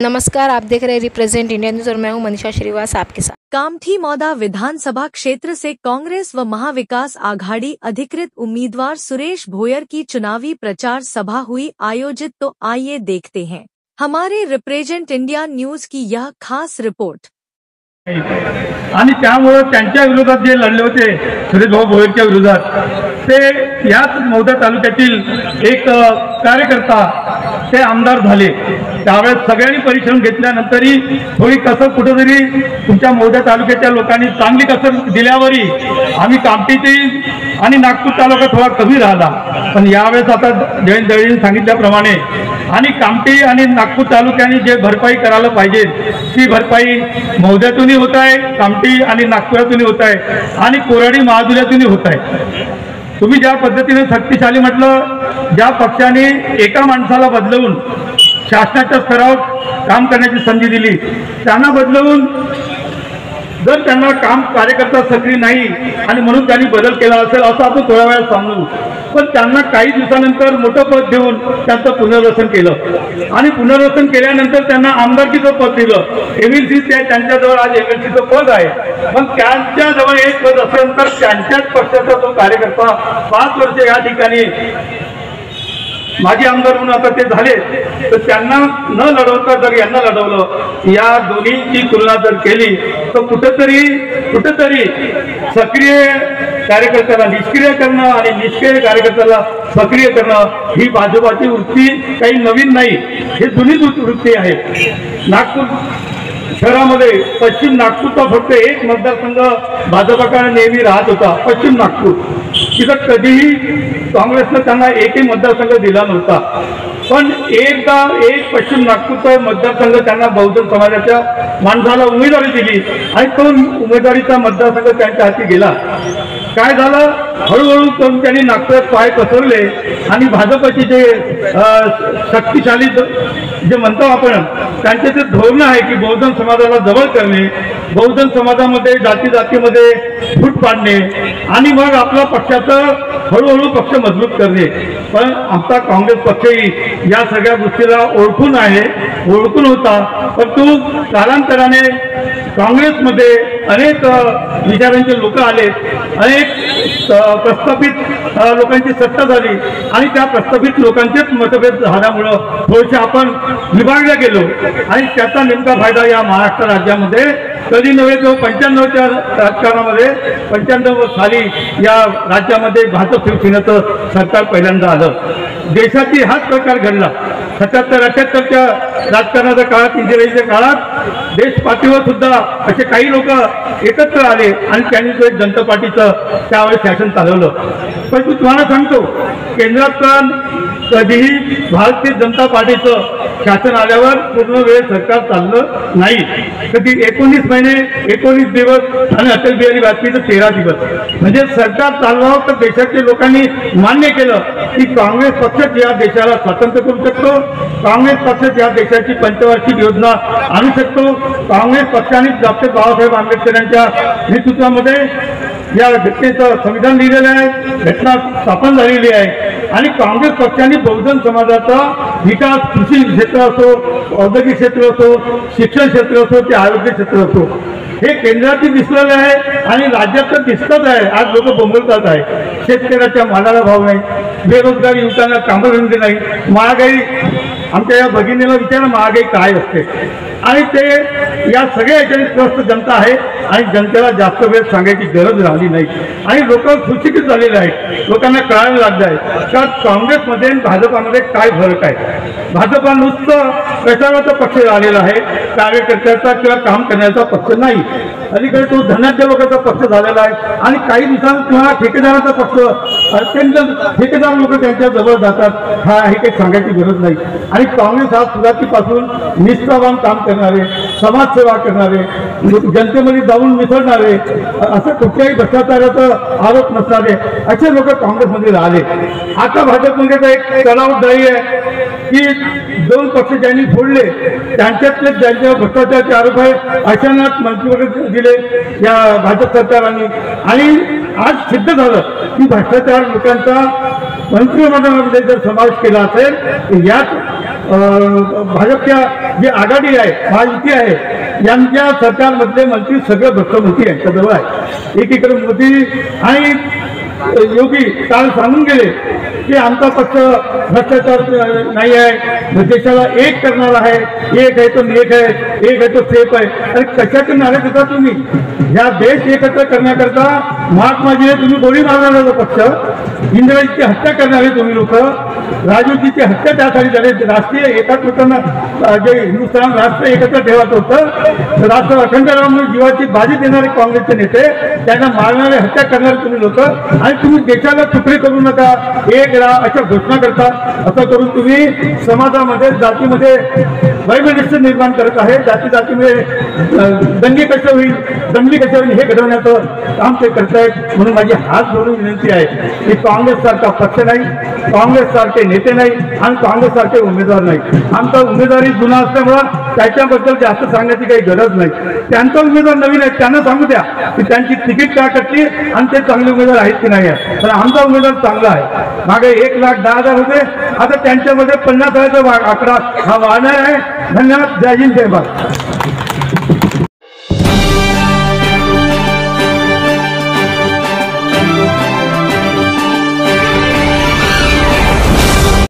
नमस्कार, आप देख रहे हैं रिप्रेजेंट इंडिया न्यूज और मैं हूं मनीषा श्रीवास आपके साथ। कामठी मौदा विधानसभा क्षेत्र से कांग्रेस व महाविकास आघाड़ी अधिकृत उम्मीदवार सुरेश भोयर की चुनावी प्रचार सभा हुई आयोजित। तो आइए देखते हैं हमारे रिप्रेजेंट इंडिया न्यूज की यह खास रिपोर्ट। आणि त्यामुळे त्यांच्या विरोधात जे लढले होते सुरेश भाऊ भोयरच्या विरोधात ते याच मौदा तालुक्यातील एक कार्यकर्ता ते आमदार झाले। त्यावेळेस सगळ्यांनी परिश्रम घेतल्यानंतरही थोडी कसर कुठेतरी तुमच्या मौदा तालुक्याच्या लोकांनी चांगली कसर दिल्यावरही आम्ही कामठीचे आणि नागपूर तालुका थोडा कमी राहिला। पण यावेळेस आता जयंत दळवींनी सांगितल्याप्रमाणे आणि कामठी आणि नागपूर तालुक्याने जे भरपाई करायला पाहिजे ती भरपाई मौद्यातूनही होत आहे, कामठी आणि नागपुरातूनही होत आहे आणि कोराडी महाजुल्यातूनही होत आहे। तुम्ही ज्या पद्धतीने शक्तिशाली म्हटलं, ज्या पक्षाने एका माणसाला बदलवून शासनाच्या स्तरावर काम करण्याची संधी दिली त्यांना बदलवून जर त्यांना काम कार्यकर्ता सक्रिय नाही आणि म्हणून त्यांनी बदल केला असेल असं आपण थोड्या वेळात सांगू, पण त्यांना काही दिवसानंतर मोठं पद देऊन त्यांचं पुनर्वसन केलं आणि पुनर्वसन केल्यानंतर त्यांना आमदारकीचं पद दिलं। एमएलसी त्यांच्याजवळ आज एमएलसीचं पद आहे, पण त्यांच्याजवळ एक पद असेल तर त्यांच्याच पक्षाचा तो कार्यकर्ता 5 वर्ष या ठिकाणी माजी आमदार म्हणून आता ते झाले, तर त्यांना न लढवता जर यांना लढवलं, या दोन्हीची तुलना जर केली तर कुठेतरी सक्रिय कार्यकर्त्याला निष्क्रिय करणं आणि निष्क्रिय कार्यकर्त्याला सक्रिय करणं ही भाजपाची वृत्ती काही नवीन नाही, हे जुनीच वृत्ती आहे। नागपूर शहरामध्ये पश्चिम नागपूरचा फक्त एक मतदारसंघ भाजपाकडे नेहमी राहत होता, पश्चिम नागपूर। तिथं कधीही काँग्रेसनं त्यांना एकही मतदारसंघ दिला नव्हता, पण एकदा एक पश्चिम नागपूरचा मतदारसंघ त्यांना बहुजन समाजाच्या माणसाला उमेदवारी दिली आणि तो उमेदवारीचा मतदारसंघ त्यांच्या हाती गेला। काय झालं, हळूहळू करून त्यांनी नागपुरात पाय पसरले आणि भाजपची जे शक्तिशाली जे म्हणतो आपण त्यांचे ते धोरण आहे की बहुजन समाजाला जवळ करणे, बहुजन समाजामध्ये जातीमध्ये फूट पाडणे आणि मग आपला पक्षाचं हळूहळू पक्ष मजबूत करणे। पण आमचा काँग्रेस पक्षही या सगळ्या गोष्टीला ओळखून होता, परंतु कालांतराने काँग्रेसमध्ये अनेक विचारांचे लोक आले, अनेक प्रस्थापित लोकांची सत्ता झाली आणि त्या प्रस्थापित लोकांचेच मतभेद झाल्यामुळं थोडेसे आपण विभागले गेलो आणि त्याचा नेमका फायदा या महाराष्ट्र राज्यामध्ये कधी नव्हे तो 95च्या राजकारणामध्ये 95 साली या राज्यामध्ये भाजप शिवसेनेचं सरकार पहिल्यांदा आलं। देशाची हाच प्रकार घडला। 77-78च्या राजकारणाच्या काळात, इंदिराजीच्या काळात देश पातळीवर सुद्धा असे काही लोक एकत्र आले आणि त्यांनी तो एक जनता पार्टीचं त्यावेळेस शासन चालवलं। पण तुम्हाला सांगतो, केंद्रात पण कधीही भारतीय जनता पार्टीचं शासन आल्यावर पूर्ण वेळ सरकार चाललं नाही। कधी 19 महिने 19 दिवस आणि अटल बिहारी वाजपेयीचं 13 दिवस म्हणजे सरकार चालवावं, तर देशाच्या लोकांनी मान्य केलं की काँग्रेस पक्षच या देशाला स्वातंत्र्य करू शकतो, काँग्रेस पक्षच या देशाची पंचवार्षिक योजना आणू शकतो। काँग्रेस पक्षाने डॉक्टर बाबासाहेब आंबेडकर यांच्या नेतृत्वामध्ये या घटनेचं संविधान लिहिलेलं आहे, घटना स्थापन झालेली आहे आणि काँग्रेस पक्षाने बहुजन समाजाचा विकास कृषी क्षेत्र असो, औद्योगिक क्षेत्र असो, शिक्षण क्षेत्र असो ते आरोग्य क्षेत्र असो हे केंद्राची दिसलेलं आहे आणि राज्याचं दिसतच आहे। आज लोक बोंबलतात आहे, शेतकऱ्याच्या मालाला भाव नाही, बेरोजगारी युवकांना कामधंदे नाही, महागाई, आमच्या या भगिनीला विचारा महागाई काय असते आणि ते या सगळ्या याच्याने त्रस्त जनता आहे आणि जनतेला जास्त वेळ सांगायची गरज राहिली नाही आणि लोक सुशिक्षित झालेले आहेत। लोकांना कळायला लागलं आहे का काँग्रेसमध्ये आणि भाजपामध्ये काय फरक आहे। भाजपा नुसतं प्रचाराचा पक्ष झालेला आहे, कार्यकर्त्याचा किंवा काम करण्याचा पक्ष नाही। अलीकडे तो धनाढ्य लोकांचा पक्ष झालेला आहे आणि काही दिवसांत किंवा ठेकेदाराचा पक्ष, अत्यंत ठेकेदार लोक त्यांच्या जवळ जातात, हा हे काही सांगायची गरज नाही। आणि काँग्रेस हा सुरुवातीपासून निष्ठावान काम करणारे, समाजसेवा करणारे, जनतेमध्ये जाऊन मिसळणारे, असं कुठल्याही भ्रष्टाचाराचा आरोप नसणारे असे लोक काँग्रेसमध्ये राहिले। आता भाजपमध्ये एक तणावदायी आहे की 2 पक्ष ज्यांनी फोडले त्यांच्यातले ज्यांच्यावर भ्रष्टाचाराचे आरोप आहे अशांनाच मंत्रिपद दिले या भाजप सरकारने आणि आज सिद्ध झालं की भ्रष्टाचार लोकांचा मंत्रिमंडळामध्ये जर समावेश केला असेल तर याच भाजपच्या जी आघाडी आहे महायुती आहे यांच्या सरकारमधले मंत्री सगळे भ्रष्टमंत्री यांच्याजवळ आहे. एकीकडे मोदी आणि योगी काल सांगून गेले की आमचा पक्ष भ्रष्टाचार नाही आहे, देशाला एक करणार आहे, एक आहे तो नेक आहे, एक आहे तो सेफ आहे. अरे कशाचे नारे देता तुम्ही? या देश एकत्र करण्याकरता महात्माजीने तुम्ही गोळी मारणारा पक्ष, इंदिराजीची हत्या करणारे तुम्ही लोक, राजीवजीची हत्या त्यासाठी झाली. राष्ट्रीय एकात्मताना जे हिंदुस्थान राष्ट्र एकत्र ठेवायचं होतं, राष्ट्र अखंड राहून जीवाची बाजी देणारे काँग्रेसचे नेते, त्यांना मारणारे हत्या करणारे तुम्ही लोक, आणि तुम्ही देशाला तुकडे करू नका, एक राहा अशा घोषणा करता. असं करून तुम्ही समाजामध्ये जातीमध्ये वैमनस्य निर्माण करत आहे. जातीमध्ये दंगे कसे होईल, दंगली कसे होईल हे घडवण्याचं काम ते करतायत. म्हणून माझी हात जोडून विनंती आहे की काँग्रेस सारखा पक्ष नाही, काँग्रेस सारखे नेते नाही आणि काँग्रेस सारखे उमेदवार नाही. आमचा उमेदवारी जुना असल्यामुळं त्याच्याबद्दल जास्त सांगण्याची काही गरज नाही. त्यांचा उमेदवार नवीन आहे, त्यांना सांगू द्या की त्यांची तिकीट काय करते आणि ते चांगले उमेदवार आहेत की नाही आहे. पण आमचा उमेदवार चांगला आहे. मागे 1,10,000 होते, आता त्यांच्यामध्ये 50,000चा आकडा हा वाढणार आहे. धन्यवाद. जय हिंद, जय भारत.